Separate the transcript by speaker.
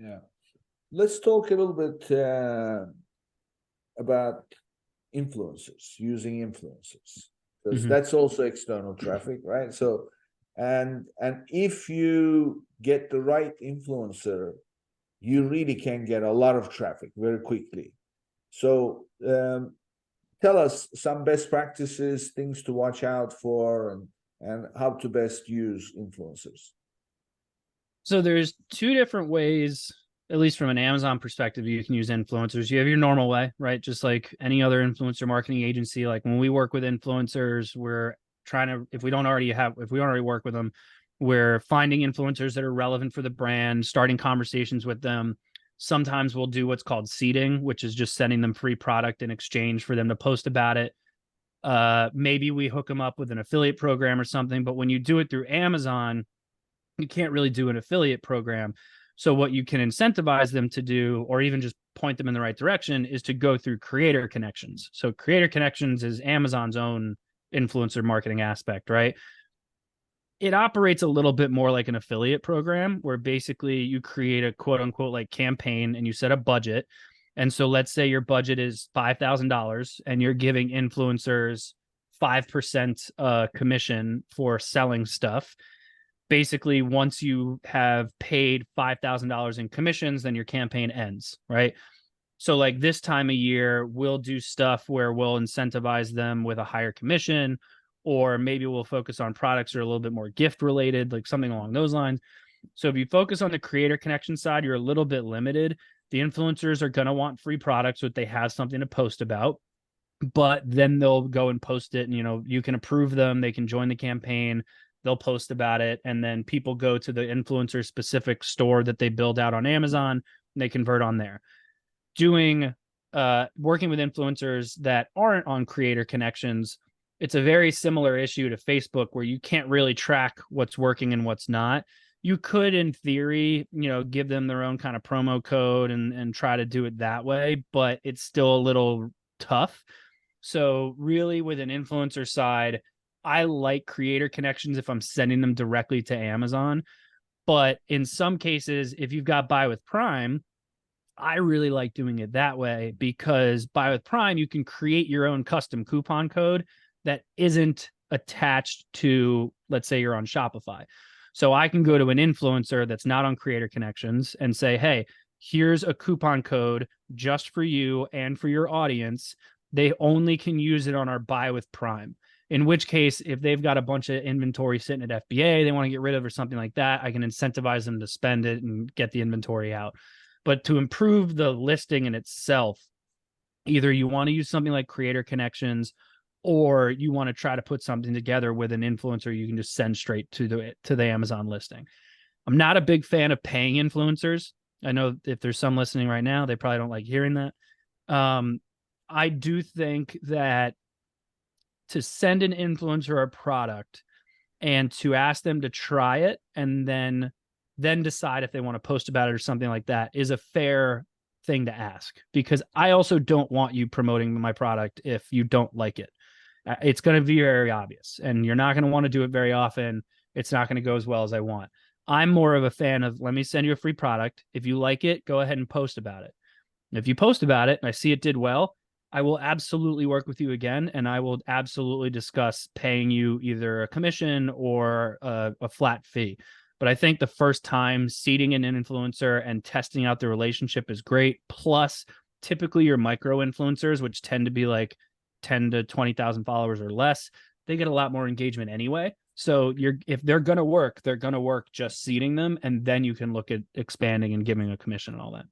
Speaker 1: Yeah. Let's talk a little bit about influencers, using influencers, because
Speaker 2: Hmm.
Speaker 1: that's also external traffic, right? So, and if you get the right influencer, you really can get a lot of traffic very quickly. So, tell us some best practices, things to watch out for, and how to best use influencers.
Speaker 2: So there's two different ways, at least from an Amazon perspective, you can use influencers. You have your normal way, right? Just like any other influencer marketing agency. Like when we work with influencers, we're trying to, if we don't already work with them, we're finding influencers that are relevant for the brand, starting conversations with them. Sometimes we'll do what's called seeding, which is just sending them free product in exchange for them to post about it. Maybe we hook them up with an affiliate program or something. But when you do it through Amazon, you can't really do an affiliate program. So what you can incentivize them to do, or even just point them in the right direction, is to go through creator connections. So creator connections is Amazon's own influencer marketing aspect, right? It operates a little bit more like an affiliate program where basically you create a quote unquote like campaign and you set a budget. And so let's say your budget is $5,000 and you're giving influencers 5% commission for selling stuff. Basically, once you have paid $5,000 in commissions, then your campaign ends, right? So like this time of year, we'll do stuff where we'll incentivize them with a higher commission, or maybe we'll focus on products that are a little bit more gift related, like something along those lines. So if you focus on the creator connection side, you're a little bit limited. The influencers are going to want free products so that they have something to post about, but then they'll go and post it, and you can approve them, they can join the campaign, they'll post about it, and then people go to the influencer specific store that they build out on Amazon and they convert on there. Doing Working with influencers that aren't on creator connections, it's a very similar issue to Facebook where you can't really track what's working and what's not. You could, in theory, give them their own kind of promo code and try to do it that way, but it's still a little tough. So really with an influencer side, I like creator connections if I'm sending them directly to Amazon. But in some cases, if you've got Buy with Prime, I really like doing it that way because Buy with Prime, you can create your own custom coupon code that isn't attached to, let's say you're on Shopify. So I can go to an influencer that's not on Creator Connections and say, hey, here's a coupon code just for you and for your audience. They only can use it on our Buy with Prime. In which case, if they've got a bunch of inventory sitting at FBA, they want to get rid of or something like that, I can incentivize them to spend it and get the inventory out. But to improve the listing in itself, either you want to use something like Creator Connections, or you want to try to put something together with an influencer you can just send straight to the Amazon listing. I'm not a big fan of paying influencers. I know if there's some listening right now, they probably don't like hearing that. I do think that to send an influencer a product and to ask them to try it and then decide if they want to post about it or something like that is a fair thing to ask, because I also don't want you promoting my product if you don't like it. It's going to be very obvious and you're not going to want to do it very often. It's not going to go as well as I want. I'm more of a fan of, let me send you a free product. If you like it, go ahead and post about it. And if you post about it and I see it did well, I will absolutely work with you again, and I will absolutely discuss paying you either a commission or a flat fee. But I think the first time seeding an influencer and testing out the relationship is great. Plus, typically your micro influencers, which tend to be like 10 to 20,000 followers or less, they get a lot more engagement anyway. So if they're going to work, they're going to work just seeding them, and then you can look at expanding and giving a commission and all that.